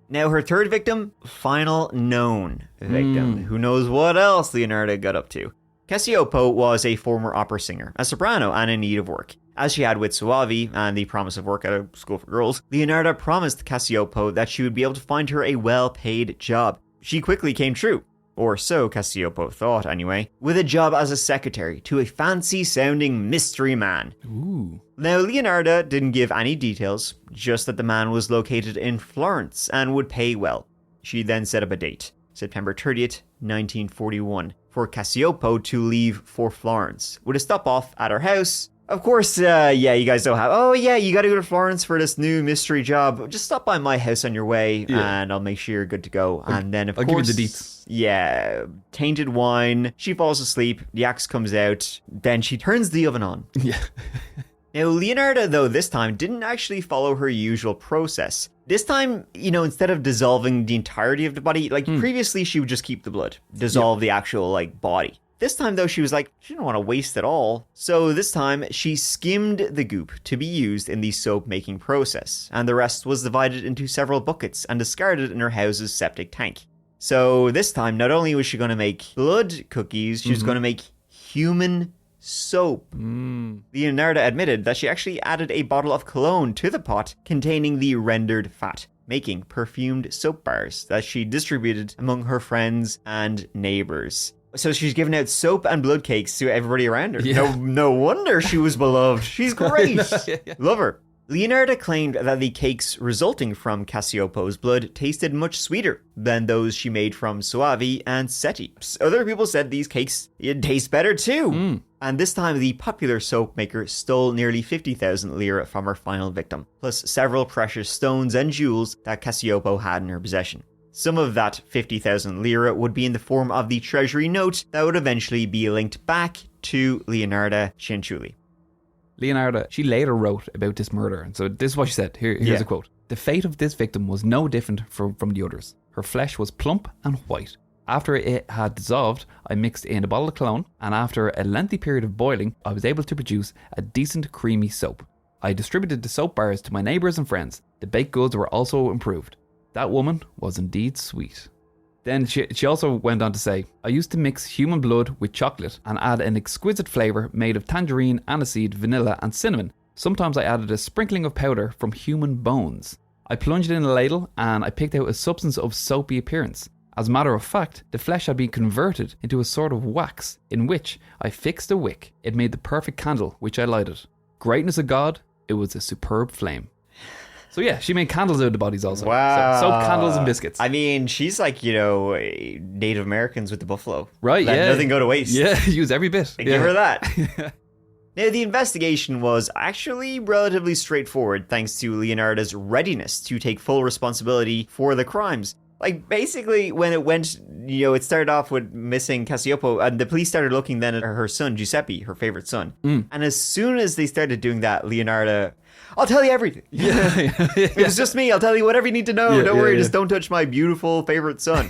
Now, her third victim, final known victim. Who knows what else Leonarda got up to. Cassioppo was a former opera singer, a soprano, and in need of work. As she had with Soavi and the promise of work at a school for girls, Leonarda promised Cassioppo that she would be able to find her a well-paid job. She quickly came true, or so Cassioppo thought anyway, with a job as a secretary to a fancy-sounding mystery man. Ooh. Now, Leonarda didn't give any details, just that the man was located in Florence and would pay well. She then set up a date, September 30th, 1941, for Cassioppo to leave for Florence, with a stop-off at her house. Of course, you guys don't have, you gotta go to Florence for this new mystery job. Just stop by my house on your way, and I'll make sure you're good to go. And then, of I'll course, give you the deets. Yeah, tainted wine. She falls asleep, the axe comes out, then she turns the oven on. Yeah. Now, Leonarda, though, this time didn't actually follow her usual process. This time, instead of dissolving the entirety of the body, previously she would just keep the blood, dissolve the actual, body. This time, though, she was like, she didn't want to waste it all. So this time, she skimmed the goop to be used in the soap-making process, and the rest was divided into several buckets and discarded in her house's septic tank. So this time, not only was she going to make blood cookies, she was going to make human soap. Leonarda admitted that she actually added a bottle of cologne to the pot containing the rendered fat, making perfumed soap bars that she distributed among her friends and neighbors. So she's giving out soap and blood cakes to everybody around her. Yeah. No wonder she was beloved. She's great. Yeah. Love her. Leonarda claimed that the cakes resulting from Cassioppo's blood tasted much sweeter than those she made from Soavi and Seti. Other people said these cakes taste better too. And this time, the popular soap maker stole nearly 50,000 lira from her final victim, plus several precious stones and jewels that Cassioppo had in her possession. Some of that 50,000 lira would be in the form of the treasury note that would eventually be linked back to Leonarda Cianciulli. Leonarda, she later wrote about this murder, and so this is what she said. Here's a quote. The fate of this victim was no different from the others. Her flesh was plump and white. After it had dissolved, I mixed in a bottle of cologne, and after a lengthy period of boiling, I was able to produce a decent creamy soap. I distributed the soap bars to my neighbours and friends. The baked goods were also improved. That woman was indeed sweet. Then she also went on to say, I used to mix human blood with chocolate and add an exquisite flavour made of tangerine, aniseed, vanilla and cinnamon. Sometimes I added a sprinkling of powder from human bones. I plunged it in a ladle and I picked out a substance of soapy appearance. As a matter of fact, the flesh had been converted into a sort of wax in which I fixed a wick. It made the perfect candle which I lighted. Greatness of God, it was a superb flame. So yeah, she made candles out of the bodies also. Wow. So, soap, candles, and biscuits. I mean, she's like, Native Americans with the buffalo. Right, Let yeah. nothing go to waste. Yeah, use every bit. Give her that. Now, the investigation was actually relatively straightforward thanks to Leonarda's readiness to take full responsibility for the crimes. Like, basically, when it went, it started off with missing Cassioppo, and the police started looking then at her son, Giuseppe, her favorite son. And as soon as they started doing that, Leonarda, I'll tell you everything. It was just me. I'll tell you whatever you need to know. Don't worry, just don't touch my beautiful favorite son.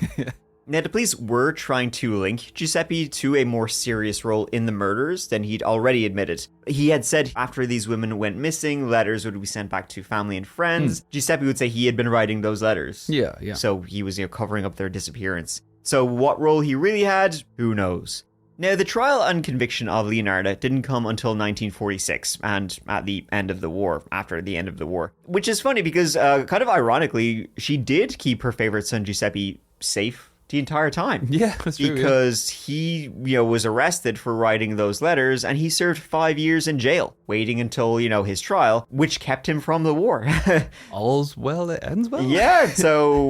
Now, the police were trying to link Giuseppe to a more serious role in the murders than he'd already admitted. He had said after these women went missing, letters would be sent back to family and friends. Giuseppe would say he had been writing those letters. Yeah. So he was, covering up their disappearance. So what role he really had, who knows? Now, the trial and conviction of Leonarda didn't come until 1946, and at the end of the war, after the end of the war. Which is funny because, kind of ironically, she did keep her favorite son Giuseppe safe the entire time. Yeah, that's true. Because he, was arrested for writing those letters, and he served 5 years in jail, waiting until, his trial, which kept him from the war. All's well that ends well. Yeah, so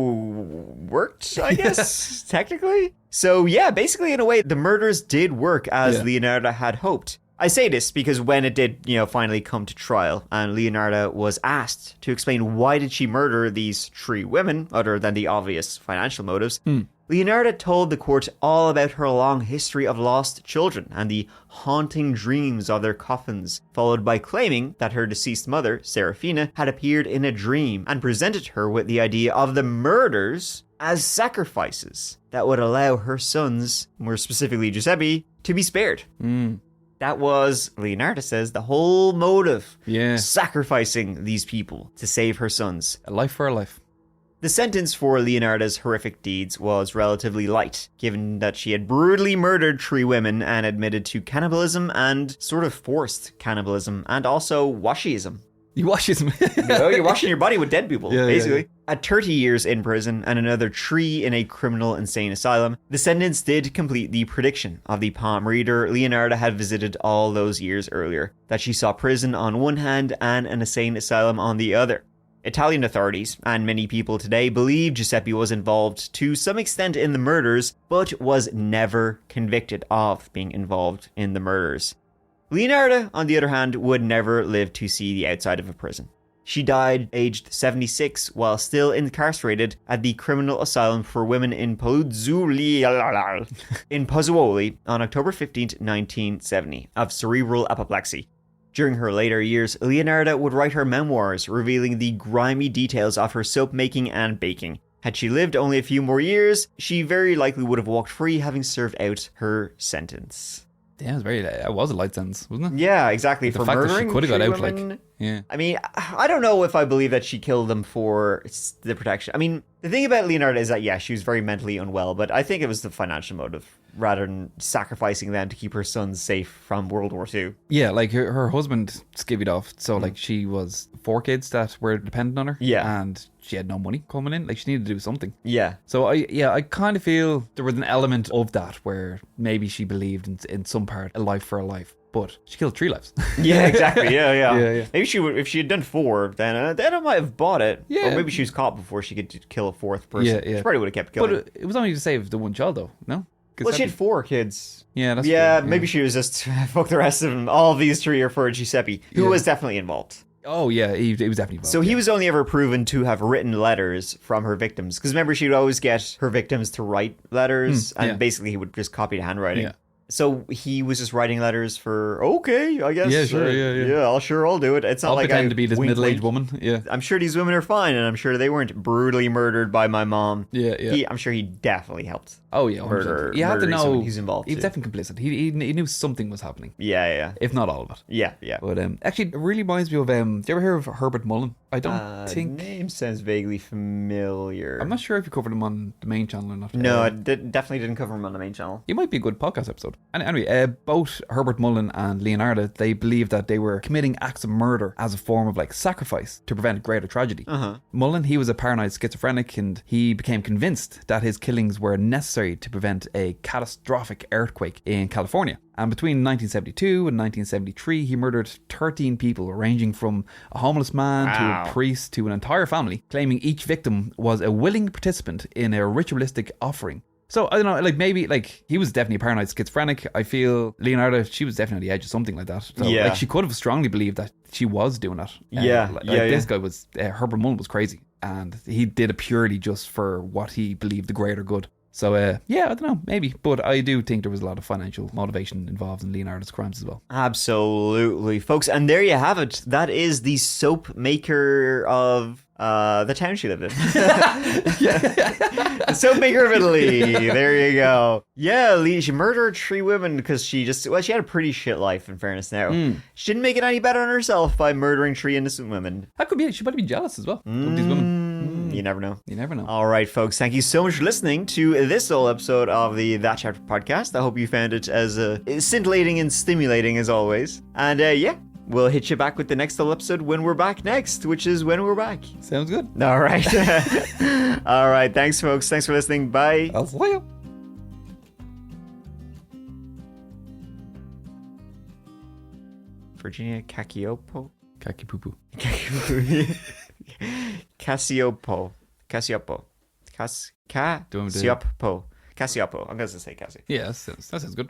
worked, I guess, technically. So yeah, basically in a way, the murders did work as Leonarda had hoped. I say this because when it did, finally come to trial and Leonarda was asked to explain why did she murder these 3 women, other than the obvious financial motives, Leonarda told the court all about her long history of lost children and the haunting dreams of their coffins, followed by claiming that her deceased mother, Serafina, had appeared in a dream and presented her with the idea of the murders as sacrifices that would allow her sons, more specifically Giuseppe, to be spared. That was, Leonarda says, the whole motive. Yeah. Sacrificing these people to save her sons. A life for a life. The sentence for Leonarda's horrific deeds was relatively light, given that she had brutally murdered 3 women and admitted to cannibalism and sort of forced cannibalism and also washism. You wash his... You're washing your body with dead people, basically. Yeah. At 30 years in prison and another 3 in a criminal insane asylum, the sentence did complete the prediction of the palm reader Leonarda had visited all those years earlier, that she saw prison on one hand and an insane asylum on the other. Italian authorities, and many people today, believe Giuseppe was involved to some extent in the murders, but was never convicted of being involved in the murders. Leonarda, on the other hand, would never live to see the outside of a prison. She died aged 76 while still incarcerated at the criminal asylum for women in Pozzuoli on October 15, 1970, of cerebral apoplexy. During her later years, Leonarda would write her memoirs, revealing the grimy details of her soap making and baking. Had she lived only a few more years, she very likely would have walked free, having served out her sentence. Yeah, it was a light sentence, wasn't it? Yeah, exactly. The for fact murdering that she could have got out, women. like, yeah. I mean, I don't know if I believe that she killed them for the protection. I mean, the thing about Leonarda is that, yeah, she was very mentally unwell, but I think it was the financial motive rather than sacrificing them to keep her sons safe from World War II. Yeah, like her husband skivvied off, so like she was 4 kids that were dependent on her. Yeah. And she had no money coming in. Like, she needed to do something. Yeah. So I kind of feel there was an element of that where maybe she believed in some part a life for a life. But she killed 3 lives. Yeah, exactly. Yeah. Yeah. Maybe she would, if she had done 4, then I might have bought it. Yeah. Or maybe she was caught before she could kill a 4th person. Yeah. She probably would have kept killing. But it was only to save the one child, though, no? Well, she had 4 kids. Yeah, that's yeah. true. Maybe she was just fuck the rest of them. All of these 3 are for Giuseppe, who was definitely involved. Oh, yeah, he was definitely involved. So he was only ever proven to have written letters from her victims. Because remember, she would always get her victims to write letters, and basically he would just copy the handwriting. Yeah. So he was just writing letters for, okay, I guess. Yeah, sure, yeah. I'll do it. It's not I'll like pretend to be this wink, middle-aged wink. woman. Yeah. I'm sure these women are fine, and I'm sure they weren't brutally murdered by my mom. Yeah. I'm sure he definitely helped. Oh, yeah. Murder. You had to know someone he's involved. He was too. definitely complicit. He knew something was happening. Yeah. If not all of it. Yeah. But actually, it really reminds me of. Do you ever hear of Herbert Mullen? I don't think. Name sounds vaguely familiar. I'm not sure if you covered him on the main channel or not. No, I definitely didn't cover him on the main channel. It might be a good podcast episode. And anyway, both Herbert Mullen and Leonarda, they believed that they were committing acts of murder as a form of like sacrifice to prevent greater tragedy. Mullen, he was a paranoid schizophrenic, and he became convinced that his killings were necessary to prevent a catastrophic earthquake in California. And between 1972 and 1973, he murdered 13 people, ranging from a homeless man to a priest to an entire family, claiming each victim was a willing participant in a ritualistic offering. So, I don't know, like, maybe, like, he was definitely a paranoid schizophrenic. I feel Leonarda, she was definitely on the edge of something like that. So, like, she could have strongly believed that she was doing that. This guy was, Herbert Mullen was crazy. And he did it purely just for what he believed the greater good. So, I don't know, maybe. But I do think there was a lot of financial motivation involved in Leonardo's crimes as well. Absolutely, folks. And there you have it. That is the soap maker of the town she lived in. The soap maker of Italy. There you go. Yeah, she murdered 3 women because she had a pretty shit life, in fairness now. She didn't make it any better on herself by murdering 3 innocent women. That could be it. She might be jealous as well of these women. You never know. You never know. All right, folks. Thank you so much for listening to this whole episode of the That Chapter podcast. I hope you found it as scintillating and stimulating as always. And we'll hit you back with the next whole episode when we're back next, which is when we're back. Sounds good. All right. All right. Thanks, folks. Thanks for listening. Bye. I'll see you. Virginia Cacioppo. Kaki-poo-poo. Cacioppo. Cacioppo. Cacioppo. I'm going to say Cassie. Yeah, that sounds good.